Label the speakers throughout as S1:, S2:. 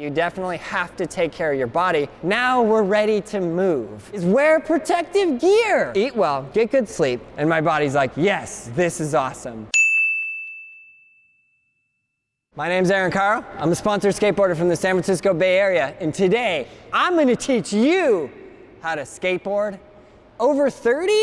S1: You definitely have to take care of your body. Now we're ready to move. Is wear protective gear. Eat well, get good sleep, and my body's like, yes, this is awesome. My name's Kyro. I'm a sponsored skateboarder from the San Francisco Bay Area, and today I'm gonna teach you how to skateboard. Over 30,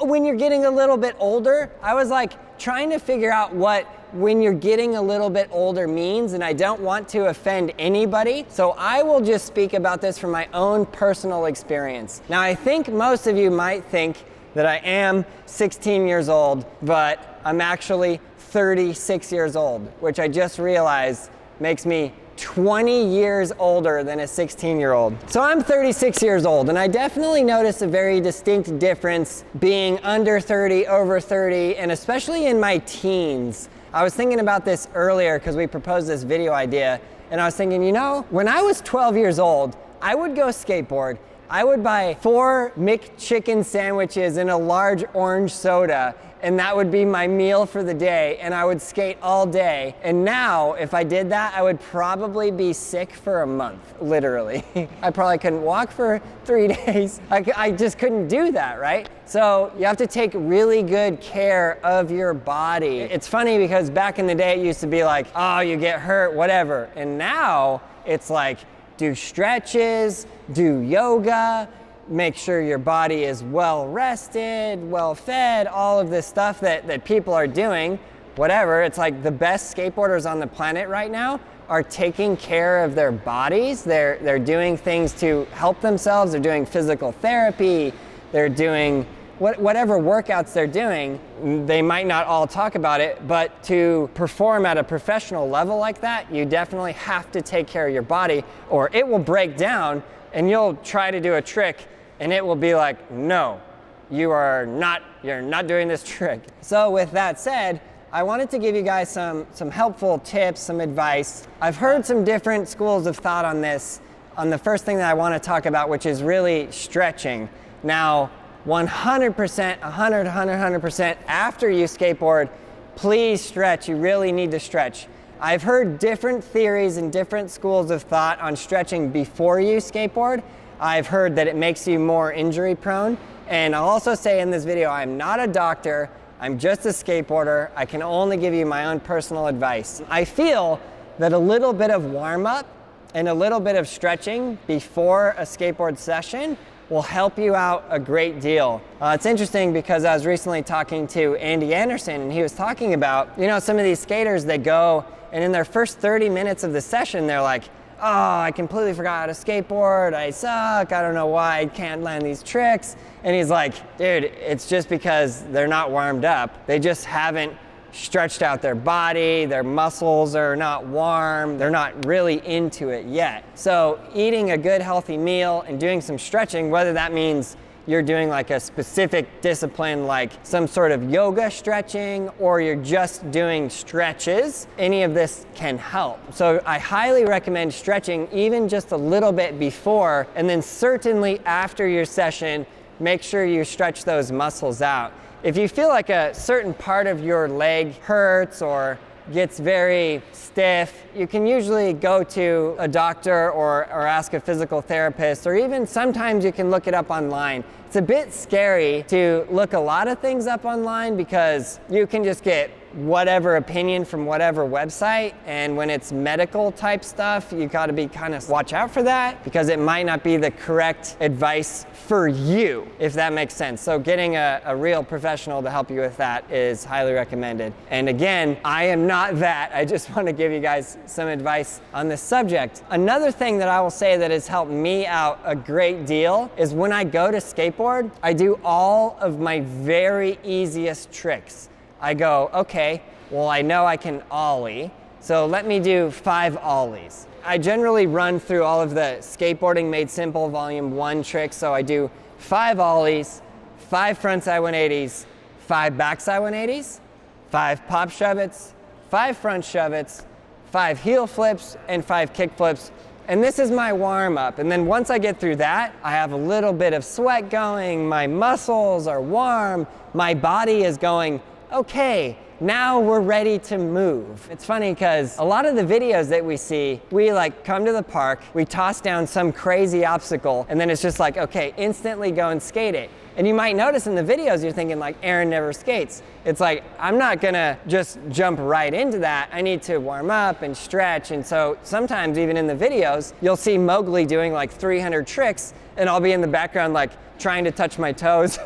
S1: when you're getting a little bit older. I was like trying to figure out what when you're getting a little bit older means, and I don't want to offend anybody, so I will just speak about this from my own personal experience. Now, I think most of you might think that I am 16 years old, but I'm actually 36 years old, which I just realized makes me 20 years older than a 16-year-old. So I'm 36 years old, and I definitely notice a very distinct difference being under 30, over 30, and especially in my teens. I was thinking about this earlier because we proposed this video idea, and I was thinking, you know, when I was 12 years old, I would go skateboard. I would buy 4 McChicken sandwiches and a large orange soda, and that would be my meal for the day, and I would skate all day. And now, if I did that, I would probably be sick for a month, literally. I probably couldn't walk for 3 days. I just couldn't do that, right? So you have to take really good care of your body. It's funny because back in the day, it used to be like, oh, you get hurt, whatever. And now, it's like, do stretches, do yoga, make sure your body is well rested, well fed, all of this stuff that people are doing, whatever. It's like the best skateboarders on the planet right now are taking care of their bodies. They're doing things to help themselves. They're doing physical therapy. They're doing whatever workouts they're doing. They might not all talk about it, but to perform at a professional level like that, you definitely have to take care of your body, or it will break down and you'll try to do a trick and it will be like, no, you're not doing this trick. So with that said, I wanted to give you guys some helpful tips, some advice. I've heard some different schools of thought on this, on the first thing that I want to talk about, which is really stretching. Now, 100%, 100% after you skateboard, please stretch. You really need to stretch. I've heard different theories and different schools of thought on stretching before you skateboard. I've heard that it makes you more injury prone. And I'll also say in this video, I'm not a doctor. I'm just a skateboarder. I can only give you my own personal advice. I feel that a little bit of warm up and a little bit of stretching before a skateboard session will help you out a great deal. It's interesting because I was recently talking to Andy Anderson, and he was talking about, you know, some of these skaters that go and in their first 30 minutes of the session, they're like, oh, I completely forgot how to skateboard, I suck, I don't know why I can't land these tricks. And he's like, dude, it's just because they're not warmed up. They just haven't stretched out their body, their muscles are not warm, they're not really into it yet. So eating a good healthy meal and doing some stretching, whether that means you're doing like a specific discipline like some sort of yoga stretching, or you're just doing stretches, any of this can help. So I highly recommend stretching even just a little bit before, and then certainly after your session, make sure you stretch those muscles out. If you feel like a certain part of your leg hurts or gets very stiff, you can usually go to a doctor or ask a physical therapist, or even sometimes you can look it up online. It's a bit scary to look a lot of things up online because you can just get whatever opinion from whatever website, and when it's medical type stuff, you gotta be kind of watch out for that because it might not be the correct advice for you, if that makes sense. So getting a real professional to help you with that is highly recommended. And again, I am not that. I just want to give you guys some advice on this subject. Another thing that I will say that has helped me out a great deal is when I go to skateboard, I do all of my very easiest tricks. I go, okay, well, I know I can ollie, so let me do 5 ollies. I generally run through all of the Skateboarding Made Simple Volume 1 tricks, so I do 5 ollies, 5 frontside 180s, 5 backside 180s, 5 pop shove-its, 5 front shove-its, 5 heel flips, and 5 kick flips. And this is my warm-up. And then once I get through that, I have a little bit of sweat going, my muscles are warm, my body is going, okay, now we're ready to move. It's funny because a lot of the videos that we see, we like come to the park, we toss down some crazy obstacle, and then it's just like, okay, instantly go and skate it. And you might notice in the videos, you're thinking like, Aaron never skates. It's like, I'm not gonna just jump right into that. I need to warm up and stretch. And so sometimes even in the videos, you'll see Mowgli doing like 300 tricks, and I'll be in the background like trying to touch my toes.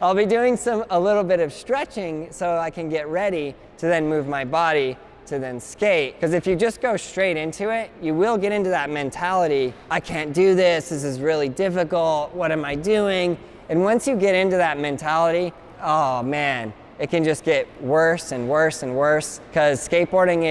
S1: I'll be doing a little bit of stretching so I can get ready to then move my body to then skate. Because if you just go straight into it, you will get into that mentality, I can't do this is really difficult, what am I doing? And once you get into that mentality, oh man, it can just get worse and worse and worse, because skateboarding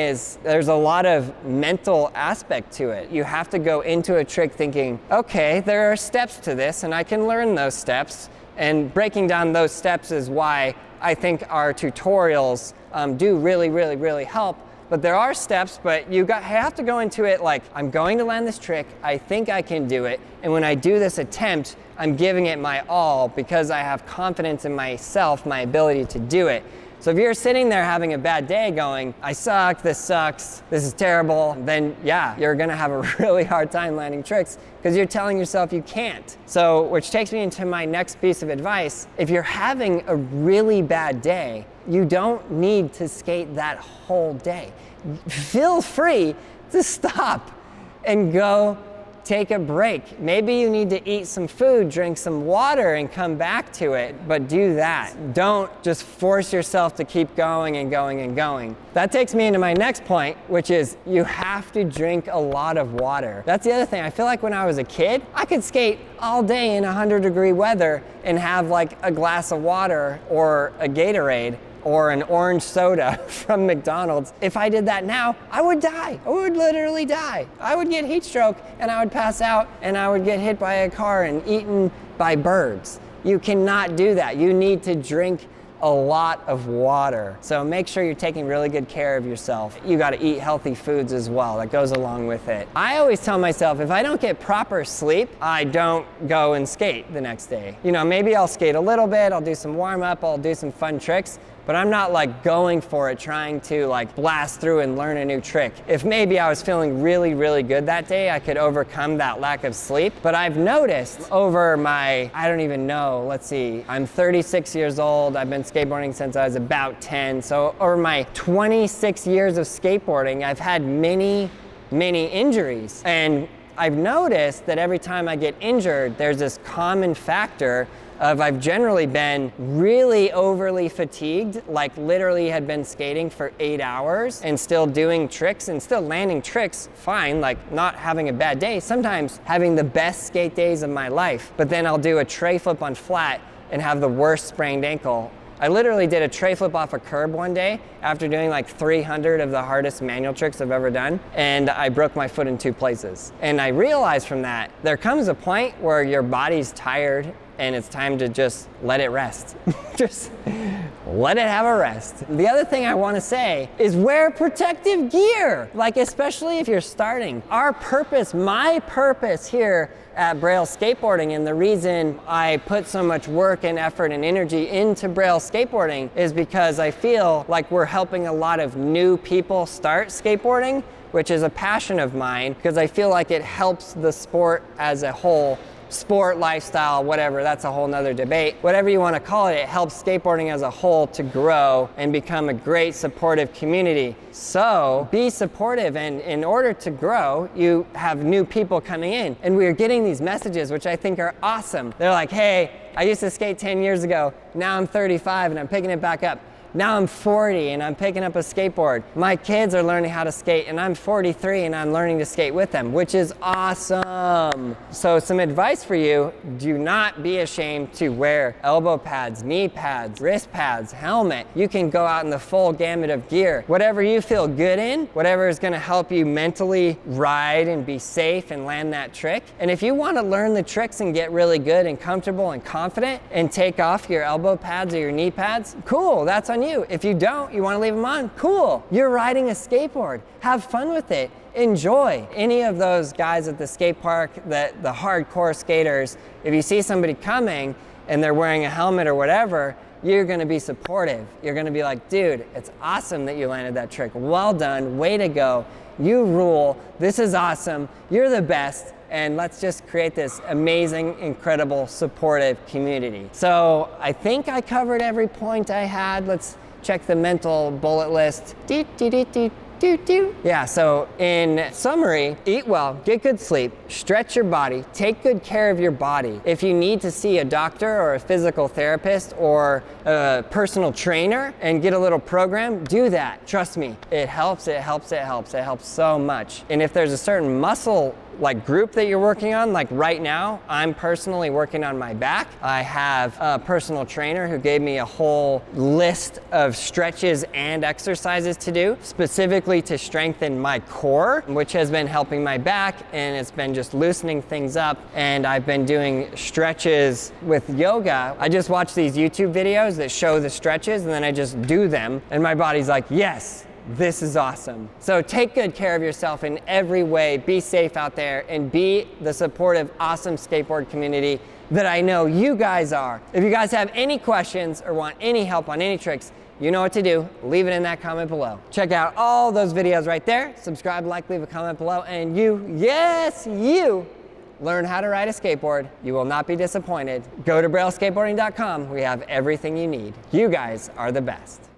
S1: there's a lot of mental aspect to it. You have to go into a trick thinking, okay, there are steps to this and I can learn those steps. And breaking down those steps is why I think our tutorials do really help. But there are steps, but you have to go into it like, I'm going to land this trick, I think I can do it, and when I do this attempt, I'm giving it my all because I have confidence in myself, my ability to do it. So if you're sitting there having a bad day going, I suck, this sucks, this is terrible, then yeah, you're gonna have a really hard time landing tricks because you're telling yourself you can't. So, which takes me into my next piece of advice. If you're having a really bad day, you don't need to skate that whole day. Feel free to stop and go take a break. Maybe you need to eat some food, drink some water, and come back to it, but do that. Don't just force yourself to keep going and going and going. That takes me into my next point, which is you have to drink a lot of water. That's the other thing. I feel like when I was a kid, I could skate all day in 100-degree weather and have like a glass of water or a Gatorade or an orange soda from McDonald's. If I did that now, I would die. I would literally die. I would get heat stroke and I would pass out and I would get hit by a car and eaten by birds. You cannot do that. You need to drink a lot of water. So make sure you're taking really good care of yourself. You gotta eat healthy foods as well. That goes along with it. I always tell myself, if I don't get proper sleep, I don't go and skate the next day. You know, maybe I'll skate a little bit, I'll do some warm up, I'll do some fun tricks, but I'm not like going for it, trying to like blast through and learn a new trick. If maybe I was feeling really good that day, I could overcome that lack of sleep. But I've noticed over my, I don't even know, let's see, I'm 36 years old. I've been skateboarding since I was about 10. So over my 26 years of skateboarding, I've had many injuries. And I've noticed that every time I get injured, there's this common factor of I've generally been really overly fatigued, like literally had been skating for 8 hours and still doing tricks and still landing tricks fine, like not having a bad day, sometimes having the best skate days of my life. But then I'll do a tray flip on flat and have the worst sprained ankle. I literally did a tray flip off a curb one day after doing like 300 of the hardest manual tricks I've ever done, and I broke my foot in 2 places. And I realized from that, there comes a point where your body's tired and it's time to just let it rest. Just let it have a rest. The other thing I want to say is wear protective gear, like especially if you're starting. Our purpose, my purpose here at Braille Skateboarding, and the reason I put so much work and effort and energy into Braille Skateboarding is because I feel like we're helping a lot of new people start skateboarding, which is a passion of mine, because I feel like it helps the sport as a whole. Sport, lifestyle, whatever, that's a whole nother debate. Whatever you want to call it, it helps skateboarding as a whole to grow and become a great supportive community. So be supportive, and in order to grow, you have new people coming in. And we are getting these messages, which I think are awesome. They're like, hey, I used to skate 10 years ago, now I'm 35 and I'm picking it back up. Now I'm 40 and I'm picking up a skateboard. My kids are learning how to skate and I'm 43 and I'm learning to skate with them, which is awesome. So some advice for you, do not be ashamed to wear elbow pads, knee pads, wrist pads, helmet. You can go out in the full gamut of gear. Whatever you feel good in, whatever is gonna help you mentally ride and be safe and land that trick. And if you wanna learn the tricks and get really good and comfortable and confident and take off your elbow pads or your knee pads, cool, that's on you. If you don't, you want to leave them on, cool. You're riding a skateboard. Have fun with it. Enjoy. Any of those guys at the skate park, the hardcore skaters, if you see somebody coming and they're wearing a helmet or whatever, you're gonna be supportive. You're gonna be like, dude, it's awesome that you landed that trick. Well done, way to go. You rule, this is awesome, you're the best, and let's just create this amazing, incredible, supportive community. So I think I covered every point I had. Let's check the mental bullet list. Yeah, so in summary, eat well, get good sleep, stretch your body, take good care of your body. If you need to see a doctor or a physical therapist or a personal trainer and get a little program, do that. Trust me, it helps, it helps, it helps. It helps so much. And if there's a certain muscle group that you're working on, like right now, I'm personally working on my back. I have a personal trainer who gave me a whole list of stretches and exercises to do, specifically to strengthen my core, which has been helping my back, and it's been just loosening things up. And I've been doing stretches with yoga. I just watch these YouTube videos that show the stretches, and then I just do them, and my body's like, yes, this is awesome. So take good care of yourself in every way, be safe out there, and be the supportive, awesome skateboard community that I know you guys are. If you guys have any questions or want any help on any tricks, you know what to do. Leave it in that comment below. Check out all those videos right there. Subscribe, like, leave a comment below, and you, yes, you, learn how to ride a skateboard. You will not be disappointed. Go to brailleskateboarding.com. We have everything you need. You guys are the best.